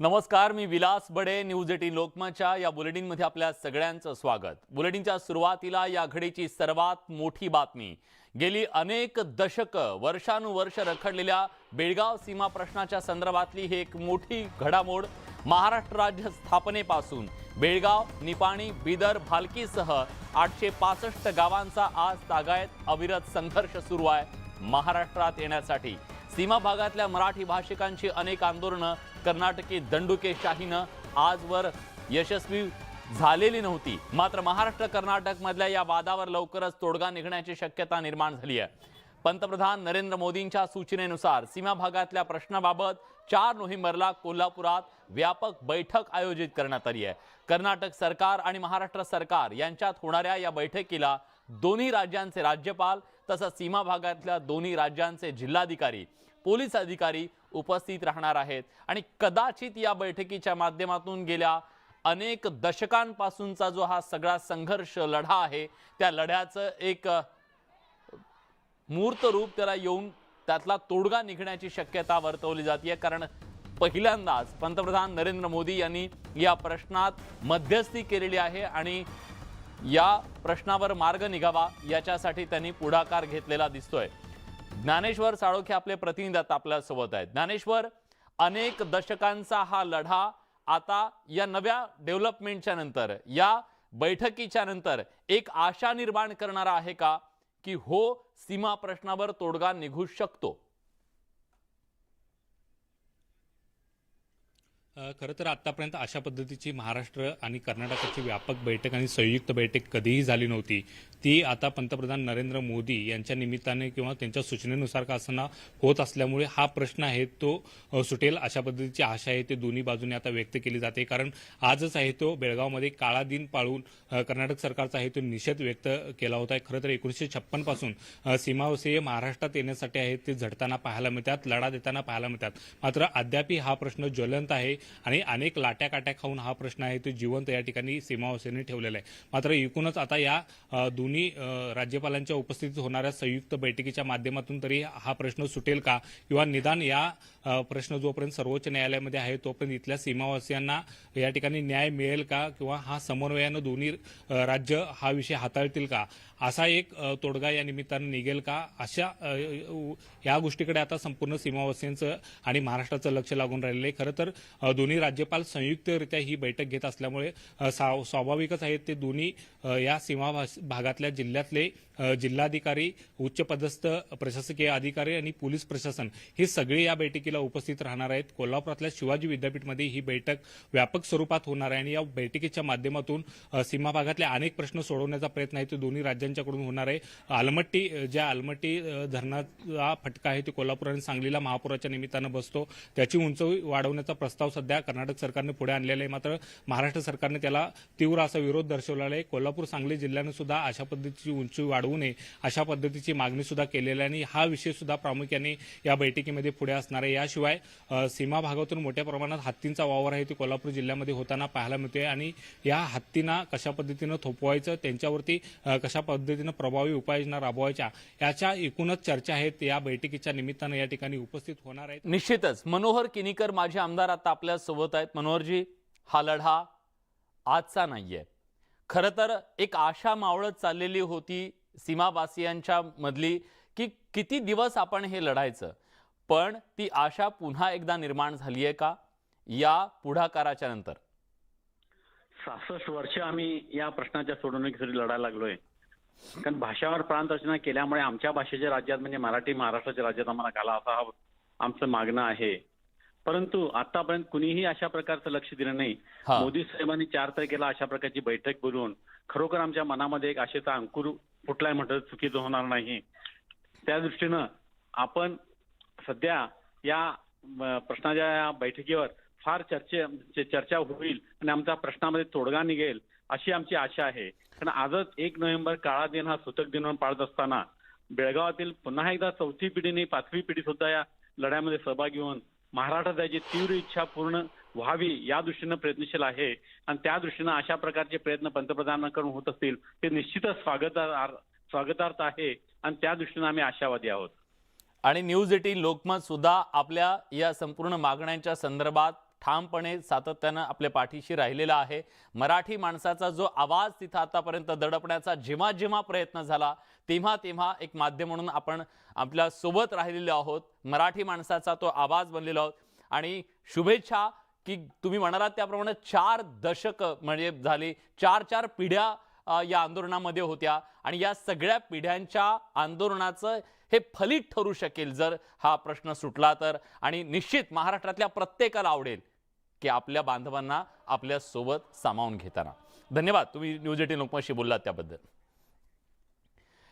नमस्कार, मी विलास बडे. न्यूज 18 लोकमतच्या या बुलेटिनमध्ये आपल्या सगळ्यांचं स्वागत. बुलेटिनच्या सुरुवातीला या घडीची सर्वात मोठी बातमी. गेली अनेक दशकं वर्षानुवर्ष रखडलेल्या बेळगाव सीमा प्रश्नाच्या संदर्भातली ही एक मोठी घडामोड. महाराष्ट्र राज्य स्थापनेपासून बेळगाव, निपाणी, बिदर, भालकीसह 865 गावांचा आज तागायत अविरत संघर्ष सुरू आहे. महाराष्ट्रात येण्यासाठी सीमा भागातल्या मराठी भाषिकांची अनेक आंदोलनं कर्नाटकी दंडुकेशाहीनं आजवर यशस्वी झालेली नव्हती. मात्र महाराष्ट्र कर्नाटक मधल्या या वादावर लवकरच तोडगा निघण्याची शक्यता निर्माण झाली आहे. पंतप्रधान नरेंद्र मोदींच्या सूचनेनुसार सीमा भागातल्या प्रश्नाबाबत 4 नोव्हेंबरला कोल्हापुरात व्यापक बैठक आयोजित करण्यात आली आहे. कर्नाटक सरकार आणि महाराष्ट्र सरकार यांच्यात होणाऱ्या या बैठकीला दोन्ही राज्यांचे राज्यपाल तसंच सीमा भागातल्या दोन्ही राज्यांचे जिल्हाधिकारी, पोलीस अधिकारी उपस्थित राहणार आहेत. आणि कदाचित या बैठकीच्या माध्यमातून गेल्या अनेक दशकांपासूनचा जो हा सगळा संघर्ष लढा आहे त्या लढ्याचं एक मूर्त रूप त्याला येऊन त्यातला तोडगा निघण्याची शक्यता वर्तवली जाते. कारण पहिल्यांदाच पंतप्रधान नरेंद्र मोदी यांनी या प्रश्नात मध्यस्थी केलेली आहे आणि या प्रश्नावर मार्ग निघावा याच्यासाठी त्यांनी पुढाकार घेतलेला दिसतोय. ज्ञानेश्वर साळोखे आपले प्रतिनिधी आता आपल्या सोबत आहेत. ज्ञानेश्वर, अनेक दशकांचा हा लढा आता या नव्या डेव्हलपमेंटच्या नंतर, या बैठकीच्या नंतर एक आशा निर्माण करणारा आहे का की हो, सीमा प्रश्नावर तोडगा निघू शकतो? खरं तर आतापर्यंत अशा पद्धतीची महाराष्ट्र आणि कर्नाटकाची व्यापक बैठक आणि संयुक्त बैठक कधीही झाली नव्हती. ती आता पंतप्रधान नरेंद्र मोदी यांच्या निमित्ताने किंवा त्यांच्या सूचनेनुसार का असताना होत असल्यामुळे हा प्रश्न आहे तो सुटेल अशा पद्धतीची आशा आहे ते दोन्ही बाजूने आता व्यक्त केली जाते. कारण आजच आहे तो बेळगावमध्ये काळा दिन पाळून कर्नाटक सरकारचा आहे तो निषेध व्यक्त केला होता. खरं तर 1956 पासून सीमावासीय महाराष्ट्रात येण्यासाठी आहे ते झडताना पाहायला मिळतात, लढा देताना पाहायला मिळतात. मात्र अद्यापही हा प्रश्न ज्वलंत आहे आणि अनेक लाट्या काट्या खाऊन हा प्रश्न आहे तो जिवंत या ठिकाणी सीमावासीयांनी ठेवलेला आहे. मात्र एकूणच आता या दोन्ही राज्यपालांच्या उपस्थितीत होणाऱ्या संयुक्त बैठकीच्या माध्यमातून तरी हा प्रश्न सुटेल का, किंवा निदान या प्रश्न जोपर्यंत सर्वोच्च न्यायालयामध्ये आहे तोपर्यंत इथल्या सीमावासियांना या ठिकाणी न्याय मिळेल का, किंवा हा समन्वयानं दोन्ही राज्य हा विषय हाताळतील का, असा एक तोडगा या निमित्तानं निघेल का, अशा या गोष्टीकडे आता संपूर्ण सीमावासियांचं आणि महाराष्ट्राचं लक्ष लागून राहिलेलं आहे. खरं तर दोन्ही राज्यपाल संयुक्तरित्या ही बैठक घेत असल्यामुळे स्वाभाविकच आहे ते दोन्ही या सीमा भागातल्या जिल्ह्यातले जिल्हाधिकारी, उच्चपदस्थ प्रशासकीय अधिकारी आणि पोलीस प्रशासन हे सगळे या बैठकीला उपस्थित राहणार आहेत. कोल्हापुरातल्या शिवाजी विद्यापीठमध्ये ही बैठक व्यापक स्वरूपात होणार आहे आणि या बैठकीच्या माध्यमातून सीमा भागातले अनेक प्रश्न सोडवण्याचा प्रयत्न आहे तो दोन्ही राज्यांच्याकडून होणार आहे. आलमट्टी धरणाचा फटका आहे तो कोल्हापूर आणि सांगलीला महापुराच्या निमित्तानं बसतो, त्याची उंची वाढवण्याचा प्रस्ताव सध्या कर्नाटक सरकारने पुढे आणलेला आहे. मात्र महाराष्ट्र सरकारने त्याला तीव्र असा विरोध दर्शवलेला आहे. कोल्हापूर सांगली जिल्ह्याने सुद्धा अशा पद्धतीची उंची वाढवू नये अशा पद्धतीची मागणी सुद्धा केलेली आहे आणि हा विषय सुद्धा प्रामुख्याने या बैठकीमध्ये पुढे असणार आहे. याशिवाय सीमा भागातून मोठ्या प्रमाणात हत्तींचा वावर आहे तो कोल्हापूर जिल्ह्यामध्ये होताना पाहायला मिळतोय आणि या हत्तींना कशा पद्धतीनं थोपवायचं, त्यांच्यावरती कशा पद्धतीनं प्रभावी उपाययोजना राबवायच्या, याच्या एकूणच चर्चा आहेत या बैठकीच्या निमित्तानं या ठिकाणी उपस्थित होणार आहेत. निश्चितच मनोहर किनीकर माझे आमदार आता आपल्या सोबत आहेत. मनोहरजी, हा लढा आजचा नाहीये. खरं तर एक आशा मावळत चाललेली होती सीमावासियांच्या मधली की किती दिवस आपण हे लढायचं, पण ती आशा पुन्हा एकदा निर्माण झाली आहे का या पुढाकाराच्या नंतर? 66 वर्ष आम्ही या प्रश्नाच्या सोडवणुकीसाठी लढायला लागलोय. कारण भाषावर प्रांत रचना केल्यामुळे आमच्या भाषेच्या राज्यात म्हणजे मराठी महाराष्ट्राच्या राज्यात आम्हाला घाला असा हा आमचं मागणं आहे. परंतु आतापर्यंत कुणीही अशा प्रकारचं लक्ष दिलं नाही. मोदी साहेबांनी 4 तारखेला अशा प्रकारची बैठक बोलवून खरोखर आमच्या मनामध्ये एक आशेचा अंकुर फुटलाय म्हटलं चुकीचं होणार नाही. त्या दृष्टीनं आपण सध्या या प्रश्नाच्या बैठकीवर फार चर्चा होईल आणि आमच्या प्रश्नामध्ये तोडगा निघेल अशी आमची आशा आहे. कारण आजच 1 नोव्हेंबर काळा दिन हा सूतक दिन म्हणून पाळत असताना बेळगावातील पुन्हा एकदा 4थी पिढी नाही 5वी पिढी सुद्धा या लढ्यामध्ये सहभागी होऊन महाराष्ट्रात जायची तीव्र इच्छा पूर्ण व्हावी या दृष्टीनं प्रयत्नशील आहे. आणि त्या दृष्टीनं अशा प्रकारचे प्रयत्न पंतप्रधानांकडून होत असतील ते निश्चितच स्वागतार्थ आहे आणि त्या दृष्टीनं आम्ही आशावादी आहोत. आणि न्यूज 18 लोकमत सुद्धा आपल्या या संपूर्ण मागण्यांच्या संदर्भात ठामपणे सातत्यानं आपल्या पाठीशी राहिलेला आहे. मराठी माणसाचा जो आवाज तिथं आतापर्यंत दडपण्याचा जेव्हा जेव्हा प्रयत्न झाला तेव्हा तेव्हा एक माध्यम म्हणून आपण आपल्या सोबत राहिलेलो आहोत. मराठी माणसाचा तो आवाज बनलेलो आहोत आणि शुभेच्छा की तुम्ही म्हणालात त्याप्रमाणे 4 दशक म्हणजे झाली 4 पिढ्या या आंदोलनामध्ये होत्या आणि या सगळ्या पिढ्यांच्या आंदोलनाचं हे फलित ठरू शकेल जर हा प्रश्न सुटला तर. आणि निश्चित महाराष्ट्रातल्या प्रत्येकाला आवडेल की आपल्या बांधवांना आपल्या सोबत सामावून घेताना. धन्यवाद तुम्ही न्यूज 18 लोकमतशी बोललात त्याबद्दल.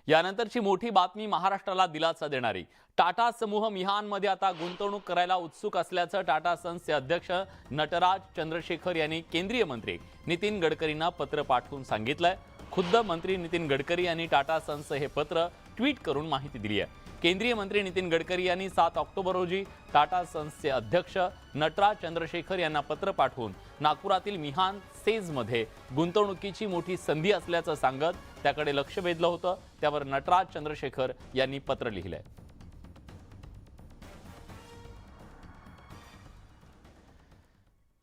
यानंतरची मोठी बातमी महाराष्ट्राला दिलासा देणारी. टाटा समूह मिहानमध्ये आता गुंतवणूक करायला उत्सुक असल्याचं टाटा सन्सचे अध्यक्ष नटराज चंद्रशेखर यांनी केंद्रीय मंत्री नितीन गडकरींना पत्र पाठवून सांगितलंय. खुद्द मंत्री नितीन गडकरी यांनी टाटा सन्सचं हे पत्र ट्विट करून माहिती दिली आहे. केंद्रीय मंत्री नितीन गडकरी यांनी 7 ऑक्टोबर रोजी टाटा सन्सचे अध्यक्ष नटराज चंद्रशेखर यांना पत्र पाठवून नागपुरातील मिहान सेजमध्ये गुंतवणुकीची मोठी संधी असल्याचं सांगत त्याकडे लक्ष वेधलं होतं. त्यावर नटराज चंद्रशेखर यांनी पत्र लिहिलंय.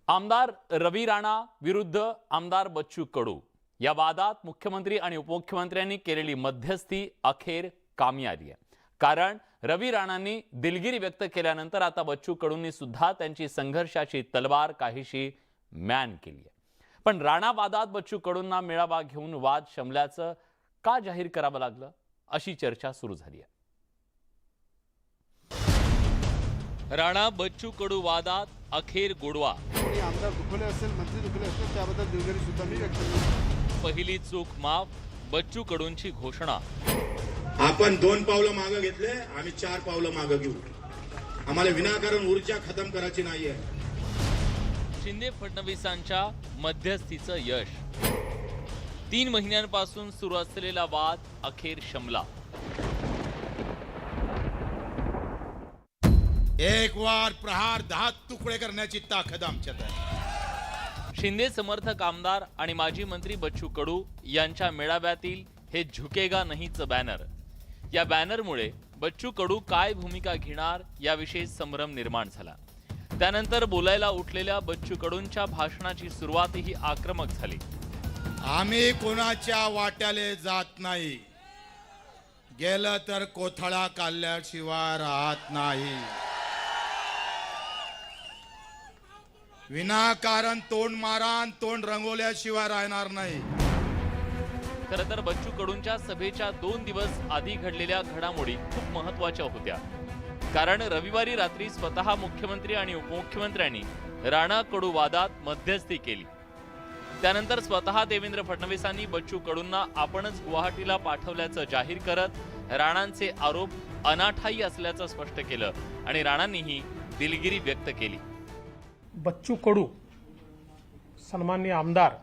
आमदार रवी राणा विरुद्ध आमदार बच्चू कडू या वादात मुख्यमंत्री आणि उपमुख्यमंत्र्यांनी केलेली मध्यस्थी अखेर कामी आली आहे. कारण रवी राणांनी दिलगिरी व्यक्त केल्यानंतर आता बच्चू कडूंनी सुद्धा त्यांची संघर्षाची तलवार काहीशी मॅन केली आहे. पण राणा वादात बच्चू कडूंना मेळावा घेऊन वाद शमल्याचं का जाहीर करावं लागलं अशी चर्चा सुरू झाली आहे. राणा बच्चू कडू वादात अखेर गोडवा. आमदार दुखले असेल, मंत्री दुखले असतील त्याबद्दल दिलगिरी सुद्धा मी व्यक्त करतो. पहिली चूक माफ, बच्चू कडूंची घोषणा. आपण 2 पावलं मागे घेतले, आम्ही 4 पावलं मागे घेऊ. आम्हाला विनाकारण ऊर्जा खतम करायची नाहीये. शिंदे फडणवीसांच्या मध्यस्थीचं यश. 3 महिन्यांपासून सुरू असलेला वाद अखेर शमला. एक वार प्रहार 10 तुकडे करण्याची ताकद आमच्यात आहे. शिंदे समर्थक आमदार आणि माजी मंत्री बच्चू कडू यांच्या मेळाव्यातील हे झुकेगा नहीचं बॅनर. या बॅनरमुळे बच्चू कडू काय भूमिका घेणार याविषयी संभ्रम निर्माण झाला. त्यानंतर बोलायला उठलेल्या बच्चू कडूंच्या भाषणाची सुरुवातही आक्रमक झाली. आम्ही कोणाच्या वाट्याले जात नाही, गेलं तर कोथळा काढल्याशिवाय राहत नाही. विनाकारण तोंड मारान तोंड रंगवल्याशिवाय राहणार नाही. खरं तर बच्चू कडूंच्या सभेच्या 2 दिवस आधी घडलेल्या घडामोडी खूप महत्वाच्या होत्या. कारण रविवारी रात्री स्वतः मुख्यमंत्री आणि उपमुख्यमंत्र्यांनी राणा कडू वादात मध्यस्थी केली. त्यानंतर स्वतः देवेंद्र फडणवीसांनी बच्चू कडूंना आपणच गुवाहाटीला पाठवल्याचं जाहीर करत राणांचे आरोप अनाठायी असल्याचं स्पष्ट केलं आणि राणांनीही दिलगिरी व्यक्त केली. बच्चू कडू सन्माननीय आमदार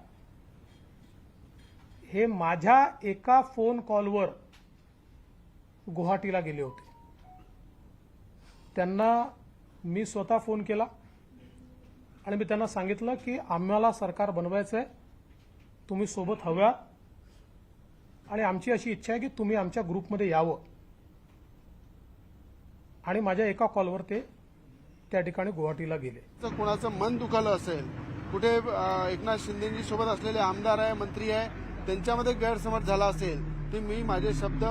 हे माझ्या एका फोन कॉलवर गुवाहाटीला गेले होते. त्यांना मी स्वतः फोन केला आणि मी त्यांना सांगितलं की आम्हाला सरकार बनवायचं आहे, तुम्ही सोबत हव्या आणि आमची अशी इच्छा आहे की तुम्ही आमच्या ग्रुपमध्ये यावं. आणि माझ्या एका कॉलवर ते त्या ठिकाणी गुवाहाटीला गेले. तर कोणाचं मन दुखावलं असेल, कुठे एकनाथ शिंदेजी सोबत असलेले आमदार आहे, मंत्री आहे, त्यांच्यामध्ये गैरसमज झाला असेल तर मी माझे शब्द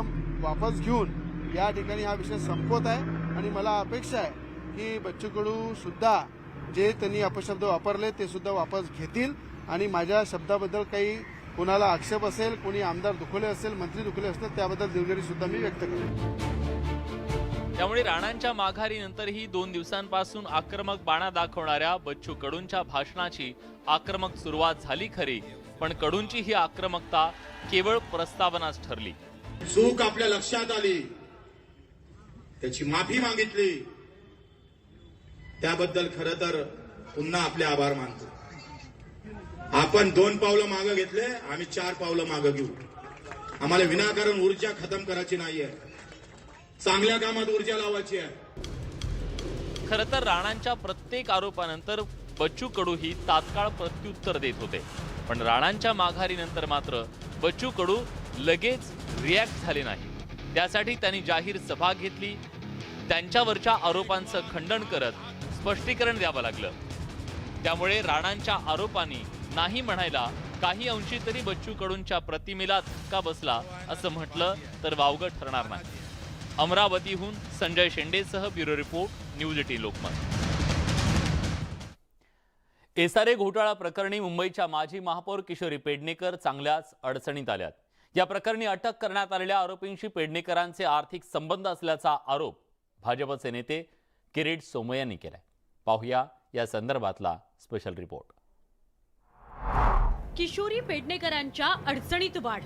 वापस घेऊन या ठिकाणी हा विषय संपवत आहे. आणि मला अपेक्षा आहे की बच्चू कडू सुद्धा जे त्यांनी अपशब्द वापरले ते सुद्धा वापस घेतील आणि माझ्या शब्दाबद्दल काही कोणाला आक्षेप असेल, कोणी आमदार दुखले असेल, मंत्री दुखले असतील त्याबद्दल दिलगिरी सुद्धा मी व्यक्त करेन. त्यामुळे राणांच्या माघारीनंतरही 2 दिवसांपासून आक्रमक बाणा दाखवणाऱ्या बच्चू कडूंच्या भाषणाची आक्रमक सुरुवात झाली खरी, पण कडूंची ही आक्रमकता केवळ प्रस्तावनाच ठरली. चूक आपल्या लक्षात आली, त्याची माफी मागितली, त्याबद्दल खरं तर पुन्हा आपले आभार मानतो. आपण 2 पावलं मागे घेतले, आम्ही 4 पावलं मागे घेऊ. आम्हाला विनाकारण ऊर्जा खतम करायची नाहीये, चांगल्या कामात ऊर्जा लावायची आहे. खरं तर राणांच्या प्रत्येक आरोपानंतर बच्चू कडू ही तात्काळ प्रत्युत्तर देत होते. पण राणांच्या माघारीनंतर मात्र बच्चू कडू लगेच रिॲक्ट झाले नाही. त्यासाठी त्यांनी जाहीर सभा घेतली. त्यांच्यावरच्या आरोपांचं खंडन करत स्पष्टीकरण द्यावं लागलं. त्यामुळे राणांच्या आरोपांनी नाही म्हणायला काही अंशी तरी बच्चू कडूंच्या प्रतिमेला धक्का बसला असं म्हटलं तर वावगं ठरणार नाही. अमरावतीहून संजय शेंडेसह bureau report, news 18 Lokmat. SRA घोटाळा प्रकरणी मुंबईच्या माजी महापौर किशोरी पेडणेकर चांगल्याच अडचणीत आल्यात. या प्रकरणी अटक करण्यात आलेल्या आरोपींशी पेडणेकरांचे आर्थिक संबंध असल्याचा आरोप भाजपचे नेते किरीट सोमय्या यांनी केलाय. पाहूया या संदर्भातला स्पेशल रिपोर्ट. किशोरी पेडणेकरांच्या अडचणीत वाढ.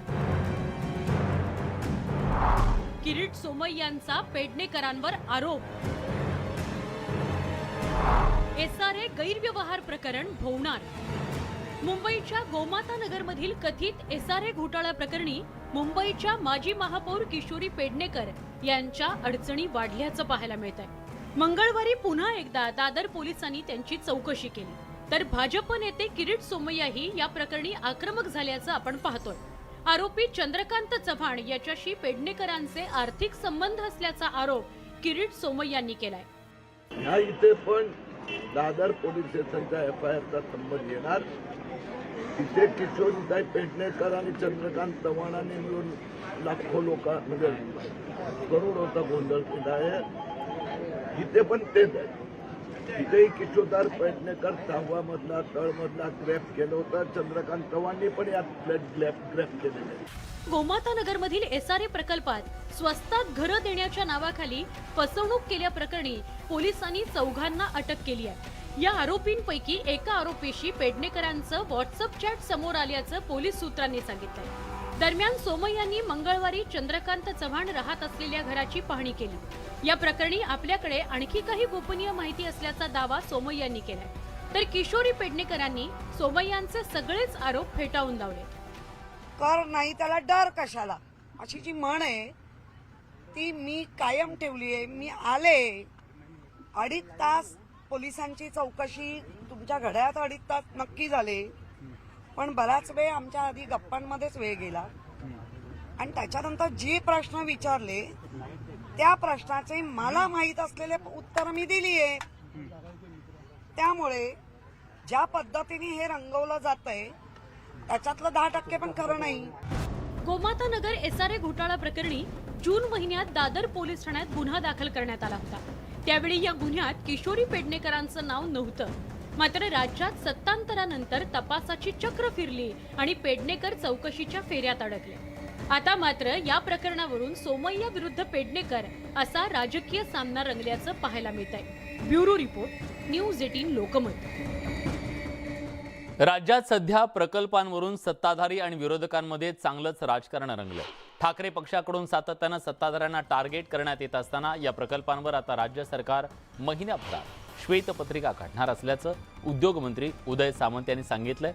किरीट सोमय्यांचा पेडणेकरांवर आरोप. एसआरए गैरव्यवहार प्रकरण भोवणार. मुंबईच्या गोमाता नगरमधील कथित एसआरए घोटाळा प्रकरणी मुंबईच्या माजी महापौर किशोरी पेडणेकर यांच्या अडचणी वाढल्याचं पाहायला मिळत आहे. मंगळवारी पुन्हा एकदा दादर पोलिसांनी त्यांची चौकशी केली, तर भाजप नेते किरीट सोमय्याही या प्रकरणी आक्रमक झाल्याचं आपण पाहतोय. आरोपी चंद्रकांत चव्हाण याच्याशी पेडणेकरांचे आर्थिक संबंध असल्याचा आरोप किरीट सोमय्यांनी केलाय. ह्या इथे पण दादर पोलीस स्टेशनच्या FIRचा संबंध येणार. तिथे किशोरीताई पेडणेकर आणि चंद्रकांत चव्हाणांनी मिळून लाखो लोक म्हणजे करोडोचा गोंधळ केला आहे. इथे पण तेच आहे. इथेही किशोरदार पेडणेकर 6वा मधला तळमधला ग्रेप केलं होतं. चंद्रकांत चव्हाणांनी पण यात ग्रेप केलेलं आहे. गोमाता नगरमधील एसआरए प्रकल्पात स्वस्तात घरं देण्याच्या नावाखाली फसवणूक केल्याप्रकरणी पोलिसांनी 4घांना अटक केली आहे. या आरोपींपैकी एका आरोपीशी पेडणेकरांचं व्हॉट्सअप चॅट समोर आल्याचं पोलीस सूत्रांनी सांगितलंय. दरम्यान सोमय्यांनी मंगळवारी चंद्रकांत चव्हाण राहत असलेल्या घराची पाहणी केली. या प्रकरणी आपल्याकडे आणखी काही गोपनीय माहिती असल्याचा दावा सोमय्यांनी केलाय. तर किशोरी पेडणेकरांनी सोमय्यांचे सगळेच आरोप फेटाळून लावले. कर नाही त्याला डर कशाला, अशी जी म्हण आहे ती मी कायम ठेवली आहे. मी आले 2.5 तास पोलिसांची चौकशी, तुमच्या घड्याळात 2.5 तास नक्की झाले, पण बराच वेळ आमच्या आधी गप्पांमध्येच वेळ गेला. आणि त्याच्यानंतर जे प्रश्न विचारले त्या प्रश्नाचे मला माहीत असलेले उत्तर मी दिली आहे. त्यामुळे ज्या पद्धतीने हे रंगवलं जातंय त्याच्यातलं 10% पण खरं नाही. गोमाता नगर एसआरए घोटाळा प्रकरणी जून महिन्यात दादर पोलीस ठाण्यात गुन्हा दाखल करण्यात आला होता. त्यावेळी या गुन्ह्यात किशोरी पेडणेकरांचं नाव नव्हतं. मात्र राज्यात सत्तांतरानंतर तपासाची चक्र फिरली आणि पेडणेकर चौकशीच्या फेऱ्यात अडकले. आता मात्र या प्रकरणावरून सोमय्या विरुद्ध पेडणेकर असा राजकीय सामना रंगल्याचं पाहायला मिळत आहे. Bureau report, news 18 Lokmat. राज्यात सध्या प्रकल्पांवरून सत्ताधारी आणि विरोधकांमध्ये चांगलंच राजकारण रंगलंय. ठाकरे पक्षाकडून सातत्यानं सत्ताधाऱ्यांना टार्गेट करण्यात येत असताना या प्रकल्पांवर आता राज्य सरकार महिन्याभरात श्वेतपत्रिका काढणार असल्याचं उद्योगमंत्री उदय सामंत यांनी सांगितलंय.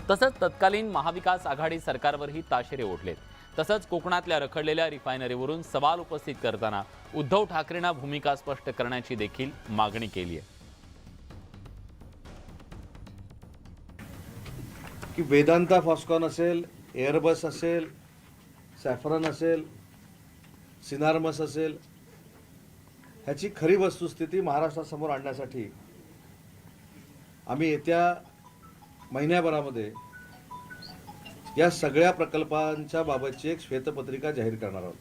तसंच तत्कालीन महाविकास आघाडी सरकारवरही ताशेरे ओढलेत. तसंच कोकणातल्या रखडलेल्या रिफायनरीवरून सवाल उपस्थित करताना उद्धव ठाकरेंना भूमिका स्पष्ट करण्याची देखील मागणी केली आहे. की वेदांता फॉस्कॉन असेल, एअरबस असेल, सॅफरन असेल, सिनार्मस असेल, ह्याची खरी वस्तुस्थिती महाराष्ट्रासमोर आणण्यासाठी आम्ही येत्या महिन्याभरामध्ये या सगळ्या प्रकल्पांच्या बाबतची एक श्वेतपत्रिका जाहीर करणार आहोत.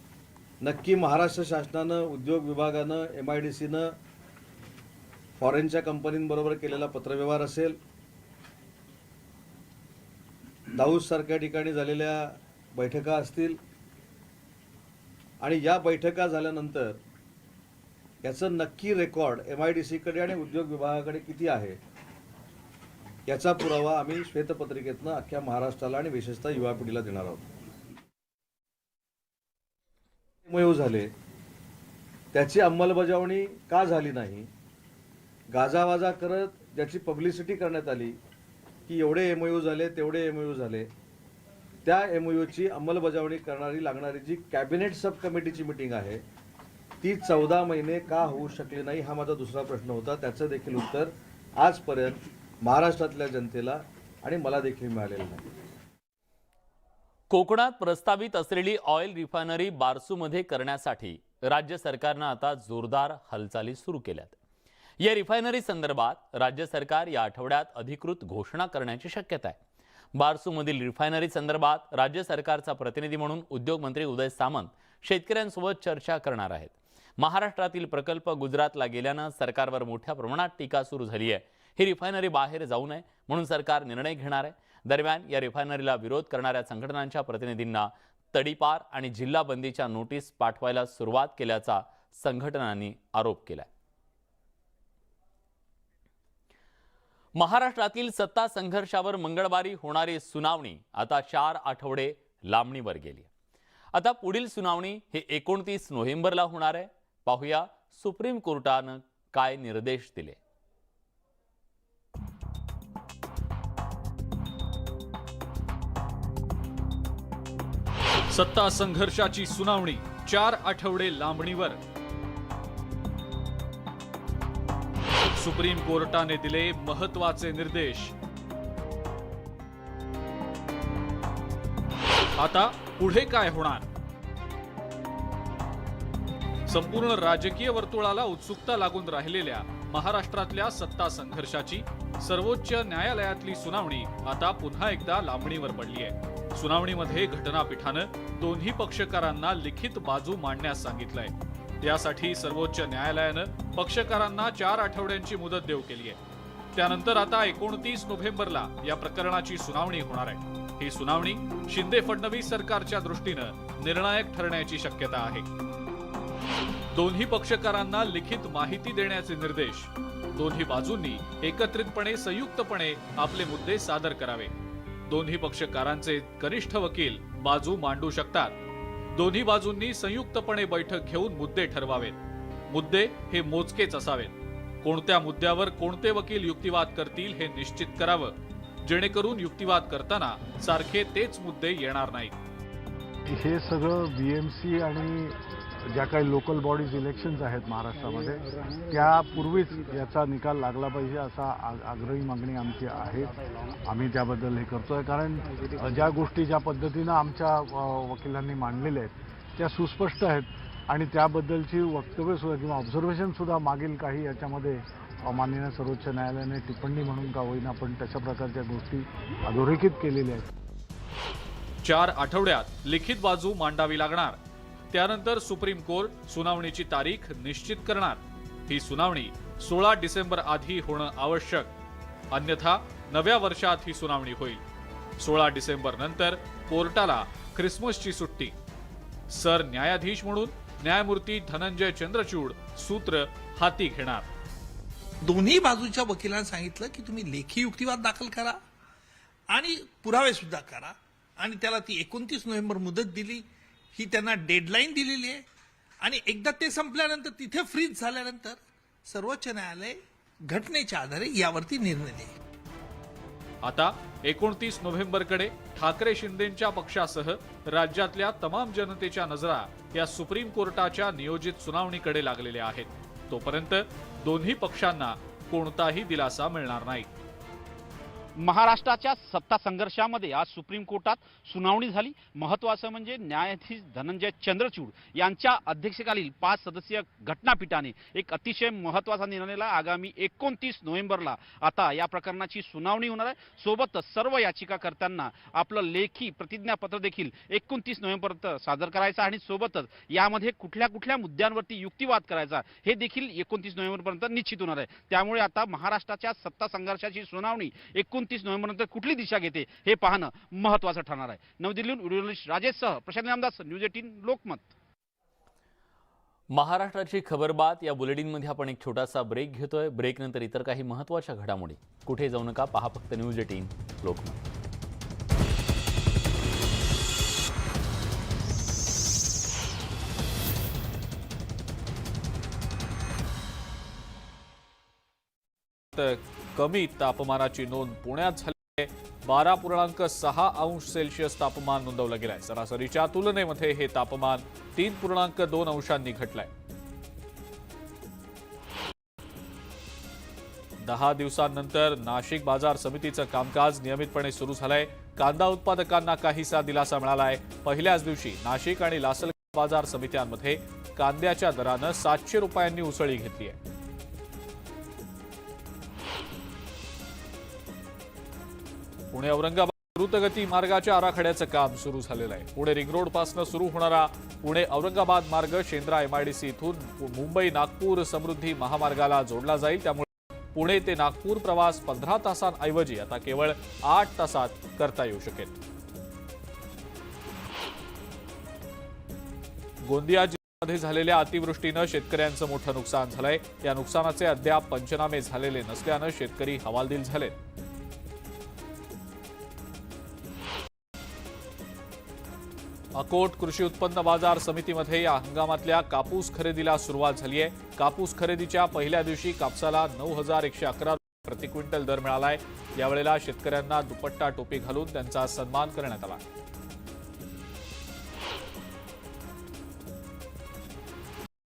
नक्की महाराष्ट्र शासनानं, उद्योग विभागानं, MIDCनं फॉरेनच्या कंपनींबरोबर केलेला पत्रव्यवहार असेल, दाऊदसारख्या ठिकाणी झालेल्या बैठका असतील, आणि या बैठका झाल्यानंतर याचं नक्की रेकॉर्ड MIDCकडे आणि उद्योग विभागाकडे किती आहे याचा पुरावा आम्ही श्वेतपत्रिकेतनं अख्ख्या महाराष्ट्राला आणि विशेषतः युवा पिढीला देणार आहोत. MOU झाले, त्याची अंमलबजावणी का झाली नाही, गाजावाजा करत ज्याची पब्लिसिटी करण्यात आली की एवढे MOU झाले, तेवढे MOU झाले, त्या MOUची अंमलबजावणी करणारी लागणारी जी कॅबिनेट सब कमिटीची मीटिंग आहे ती 14 महिने का होऊ शकली नाही, हा माझा दुसरा प्रश्न होता. त्याचं देखील उत्तर आजपर्यंत महाराष्ट्रातल्या जनतेला आणि मला देखील मिळालेलं नाही. कोकणात प्रस्तावित असलेली ऑइल रिफायनरी बारसूमध्ये करण्यासाठी राज्य सरकारनं आता जोरदार हालचाली सुरू केल्यात. या रिफायनरी संदर्भात राज्य सरकार या आठवड्यात अधिकृत घोषणा करण्याची शक्यता आहे. बारसूमधील रिफायनरी संदर्भात राज्य सरकारचा प्रतिनिधी म्हणून उद्योग मंत्री उदय सामंत शेतकऱ्यांसोबत चर्चा करणार आहेत. महाराष्ट्रातील प्रकल्प गुजरातला गेल्यानं सरकारवर मोठ्या प्रमाणात टीका सुरू झाली आहे. ही रिफायनरी बाहेर जाऊ नये म्हणून सरकार निर्णय घेणार आहे. दरम्यान या रिफायनरीला विरोध करणाऱ्या संघटनांच्या प्रतिनिधींना तडीपार आणि जिल्हा बंदीच्या नोटीस पाठवायला सुरुवात केल्याचा संघटनांनी आरोप केलाय. महाराष्ट्रातील सत्ता संघर्षावर मंगळवारी होणारी सुनावणी आता 4 आठवडे लांबणीवर गेली. आता पुढील सुनावणी हे 29 नोव्हेंबरला होणार आहे. पाहूया सुप्रीम कोर्टानं काय निर्देश दिले. सत्ता संघर्षाची सुनावणी 4 आठवडे लांबणीवर. सुप्रीम कोर्टाने दिले महत्त्वाचे निर्देश. आता पुढे काय होणार? संपूर्ण राजकीय वर्तुळाला उत्सुकता लागून राहिलेल्या महाराष्ट्रातल्या सत्ता संघर्षाची सर्वोच्च न्यायालयातली सुनावणी आता पुन्हा एकदा लांबणीवर पडली आहे. सुनावणीमध्ये घटनापीठानं दोन्ही पक्षकारांना लिखित बाजू मांडण्यास सांगितलंय. यासाठी सर्वोच्च न्यायालयानं पक्षकारांना 4 आठवड्यांची मुदत देऊ केली आहे. त्यानंतर आता 29 नोव्हेंबरला या प्रकरणाची सुनावणी होणार आहे. ही सुनावणी शिंदे फडणवीस सरकारच्या दृष्टीनं निर्णायक ठरण्याची शक्यता आहे. दोन्ही पक्षकारांना लिखित माहिती देण्याचे निर्देश. दोन्ही बाजूंनी एकत्रितपणे संयुक्तपणे आपले मुद्दे सादर करावे. दोन्ही पक्षकारांचे कनिष्ठ वकील बाजू मांडू शकतात. दोन्ही बाजूंनी संयुक्तपणे बैठक घेऊन मुद्दे ठरवावेत. मुद्दे हे मोजकेच असावेत. कोणत्या मुद्द्यावर कोणते वकील युक्तिवाद करतील हे निश्चित करावं, जेणेकरून युक्तिवाद करताना सारखे तेच मुद्दे येणार नाहीत. हे सगळं बीएमसी आणि ज्या काही लोकल बॉडीज इलेक्शन्स आहेत महाराष्ट्रामध्ये त्यापूर्वीच याचा निकाल लागला पाहिजे असा आग्रही मागणी आमची आहे. आम्ही त्याबद्दल हे करतोय, कारण ज्या गोष्टी ज्या पद्धतीनं आमच्या वकिलांनी मांडलेल्या आहेत त्या सुस्पष्ट आहेत आणि त्याबद्दलची वक्तव्यसुद्धा किंवा ऑब्झर्वेशनसुद्धा मागील काही याच्यामध्ये माननीय सर्वोच्च न्यायालयाने टिप्पणी म्हणून का होईना पण तशा प्रकारच्या गोष्टी अधोरेखित केलेल्या आहेत. 4 आठवड्यात लिखित बाजू मांडावी लागणार. त्यानंतर सुप्रीम कोर्ट सुनावणीची तारीख निश्चित करणार. ही सुनावणी 16 डिसेंबर आधी होणं आवश्यक, अन्यथा नव्या वर्षात ही सुनावणी होईल. 16 डिसेंबर नंतर कोर्टाला ख्रिसमसची सुट्टी. सरन्यायाधीश म्हणून न्यायमूर्ती धनंजय चंद्रचूड सूत्र हाती घेणार. दोन्ही बाजूच्या वकिलांनी सांगितलं की तुम्ही लेखी युक्तिवाद दाखल करा आणि पुरावे सुद्धा करा आणि त्याला ती 29 नोव्हेंबर मुदत दिली. ही त्यांना डेडलाईन दिलेली आहे आणि एकदा ते संपल्यानंतर तिथे फ्रीज झाल्यानंतर सर्वोच्च न्यायालय घटनेच्या आधारे यावरती निर्णय देईल. आता 29 नोव्हेंबरकडे ठाकरे शिंदेंच्या पक्षासह राज्यातल्या तमाम जनतेच्या नजरा या सुप्रीम कोर्टाच्या नियोजित सुनावणीकडे लागलेल्या आहेत. तोपर्यंत दोन्ही पक्षांना कोणताही दिलासा मिळणार नाही. महाराष्ट्राच्या सत्ता संघर्षामध्ये आज सुप्रीम कोर्टात सुनावणी झाली. महत्त्वाचं म्हणजे न्यायाधीश धनंजय चंद्रचूड यांच्या अध्यक्षतेखालील 5 सदस्यीय घटनापीठाने एक अतिशय महत्त्वाचा निर्णय दिला. आगामी 29 नोव्हेंबरला आता या प्रकरणाची सुनावणी होणार आहे. सोबतच सर्व याचिकाकर्त्यांना आपलं लेखी प्रतिज्ञापत्र देखील 29 नोव्हेंबरपर्यंत सादर करायचं आणि सोबतच यामध्ये कुठल्या कुठल्या मुद्द्यांवरती युक्तिवाद करायचा हे देखील 29 नोव्हेंबरपर्यंत निश्चित होणार आहे. त्यामुळे आता महाराष्ट्राच्या सत्ता संघर्षाची सुनावणी 29 नोव्हेंबरनंतर कुठली दिशा घेते हे पाहणं महत्त्वाचं ठरणार आहे. नवी दिल्लीहून व्हिडिओ जर्नलिस्ट राजेशसह प्रशांत नामदास, न्यूज 18 लोकमत. महाराष्ट्राची खबरबात या बुलेटिनमध्ये आपण एक छोटासा ब्रेक घेतोय. ब्रेकनंतर इतर काही महत्त्वाच्या घडामोडी. कुठे जाऊ नका, पहा फक्त न्यूज 18 लोकमत. कमी तापमानाची नोंद पुण्यात झाली. 12.6 अंश सेल्सिअस तापमान नोंदवलं गेलंय. सरासरीच्या तुलनेमध्ये हे तापमान 3.2 अंशांनी घटलंय. 10 दिवसांनंतर नाशिक बाजार समितीचं कामकाज नियमितपणे सुरू झालंय. कांदा उत्पादकांना काहीसा दिलासा मिळालाय. पहिल्याच दिवशी नाशिक आणि लासलगाव बाजार समित्यांमध्ये कांद्याच्या दरानं 700 रुपयांनी उसळी घेतली आहे. पुणे औरंगाबाद द्रुतगती मार्गाच्या आराखड्याचं काम सुरू झालेलं आहे. पुणे रिंग रोड पासून सुरू होणारा पुणे औरंगाबाद मार्ग शेंद्रा MIDC इथून मुंबई नागपूर समृद्धी महामार्गाला जोडला जाईल. त्यामुळे पुणे ते नागपूर प्रवास 15 तासांऐवजी आता केवळ 8 तासात करता येऊ शकेल. गोंदिया जिल्ह्यामध्ये झालेल्या अतिवृष्टीनं शेतकऱ्यांचं मोठं नुकसान झालंय. या नुकसानाचे अद्याप पंचनामे झालेले नसल्यानं शेतकरी हवालदिल झाले. अकोट कृषी उत्पन्न बाजार समितीमध्ये या हंगामातल्या कापूस खरेदीला सुरुवात झाली आहे. कापूस खरेदीच्या पहिल्या दिवशी कापसाला 9,111 प्रति क्विंटल दर मिळालाय. यावेळेला शेतकऱ्यांना दुपट्टा टोपी घालून त्यांचा सन्मान करण्यात आला.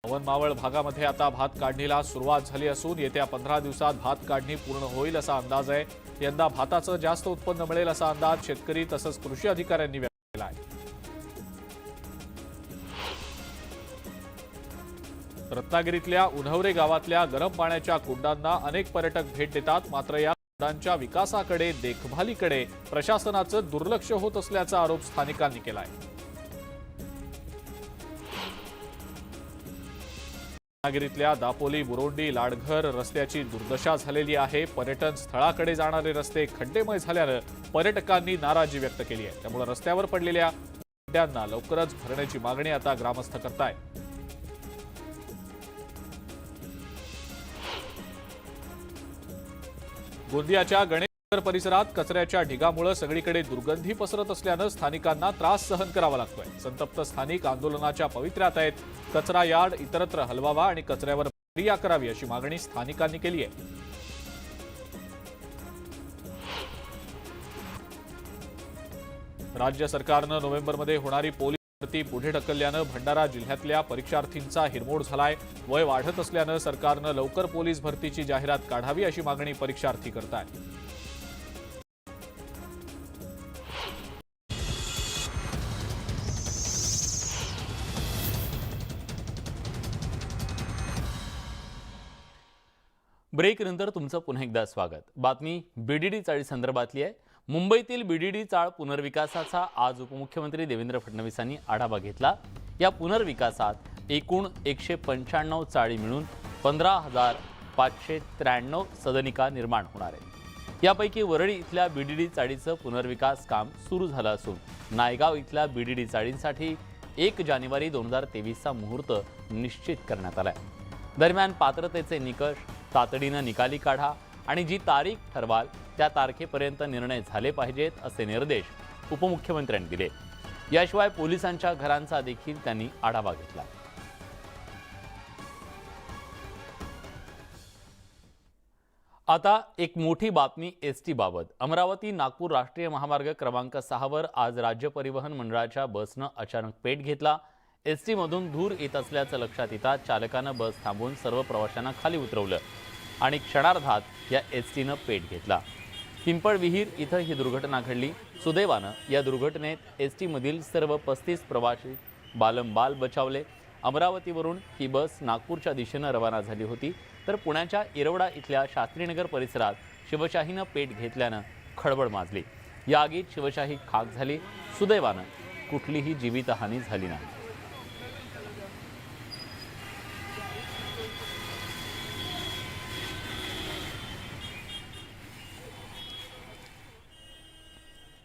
पवन मावळ भागामध्ये आता भात काढणीला सुरुवात झाली असून येत्या 15 दिवसात भात काढणी पूर्ण होईल असा अंदाज आहे. यंदा भाताचं जास्त उत्पन्न मिळेल असा अंदाज शेतकरी तसंच कृषी अधिकाऱ्यांनी व्यक्त केला आहे. रत्नागिरीतल्या उन्हवरे गावातल्या गरम पाण्याच्या कुंडांना अनेक पर्यटक भेट देतात. मात्र या कुंडांच्या विकासाकडे देखभालीकडे प्रशासनाचं दुर्लक्ष होत असल्याचा आरोप स्थानिकांनी केलाय. रत्नागिरीतल्या दापोली बुरोंडी लाडघर रस्त्याची दुर्दशा झालेली आहे. पर्यटन स्थळाकडे जाणारे रस्ते खड्डेमय झाल्यानं पर्यटकांनी नाराजी व्यक्त केली आहे. त्यामुळे रस्त्यावर पडलेल्या खड्ड्यांना लवकरच भरण्याची मागणी आता ग्रामस्थ करतायत. गोंदियाच्या गणेशनगर परिसरात कचऱ्याच्या ढिगामुळे सगळीकडे दुर्गंधी पसरत असल्यानं स्थानिकांना त्रास सहन करावा लागतोय. संतप्त स्थानिक आंदोलनाच्या पवित्र्यात आहेत. कचरा यार्ड इतरत्र हलवावा आणि कचऱ्यावर प्रक्रिया करावी अशी मागणी स्थानिकांनी केली आहे. राज्य सरकारनं नोव्हेंबरमध्ये होणारी पोलीस भरती पुढे ढकलल्यानं भंडारा जिल्ह्यातल्या परीक्षार्थींचा हिरमोड झालाय. वय वाढत असल्यानं सरकारनं लवकर पोलीस भरतीची जाहिरात काढावी अशी मागणी परीक्षार्थी करतायत. ब्रेकनंतर तुमचं पुन्हा एकदा स्वागत. बातमी BDD चाळी संदर्भातली आहे. मुंबईतील BDD चाळ पुनर्विकासाचा आज उपमुख्यमंत्री देवेंद्र फडणवीसांनी आढावा घेतला. या पुनर्विकासात एकूण 195 चाळी मिळून 15,593 सदनिका निर्माण होणार आहेत. यापैकी वरळी इथल्या BDD चाळीचं पुनर्विकास काम सुरू झालं असून नायगाव इथल्या BDD चाळींसाठी 1 जानेवारी 2023चा मुहूर्त निश्चित करण्यात आलाय. दरम्यान पात्रतेचे निकष तातडीनं निकाली काढा आणि जी तारीख ठरवाल त्या तारखेपर्यंत निर्णय झाले पाहिजेत असे निर्देश उपमुख्यमंत्र्यांनी दिले. याशिवाय पोलिसांच्या घरांचा देखील त्यांनी आढावा घेतला. आता एक मोठी बातमी एसटी बाबत. अमरावती नागपूर राष्ट्रीय महामार्ग क्रमांक 6 वर आज राज्य परिवहन मंडळाच्या बसनं अचानक पेट घेतला. एसटी मधून धूर येत असल्याचं लक्षात येता चालकानं बस थांबवून सर्व प्रवाशांना खाली उतरवलं आणि क्षणार्धात या एसटीनं पेट घेतला. पिंपळविहीर इथं ही दुर्घटना घडली. सुदैवानं या दुर्घटनेत एसटी मधील सर्व 35 प्रवासी बालंबाल बचावले. अमरावतीवरून ही बस नागपूरच्या दिशेनं रवाना झाली होती. तर पुण्याच्या येरवडा इथल्या शास्त्रीनगर परिसरात शिवशाहीनं पेट घेतल्यानं खळबळ माजली. या आगीत शिवशाही खाक झाली. सुदैवानं कुठलीही जीवितहानी झाली नाही.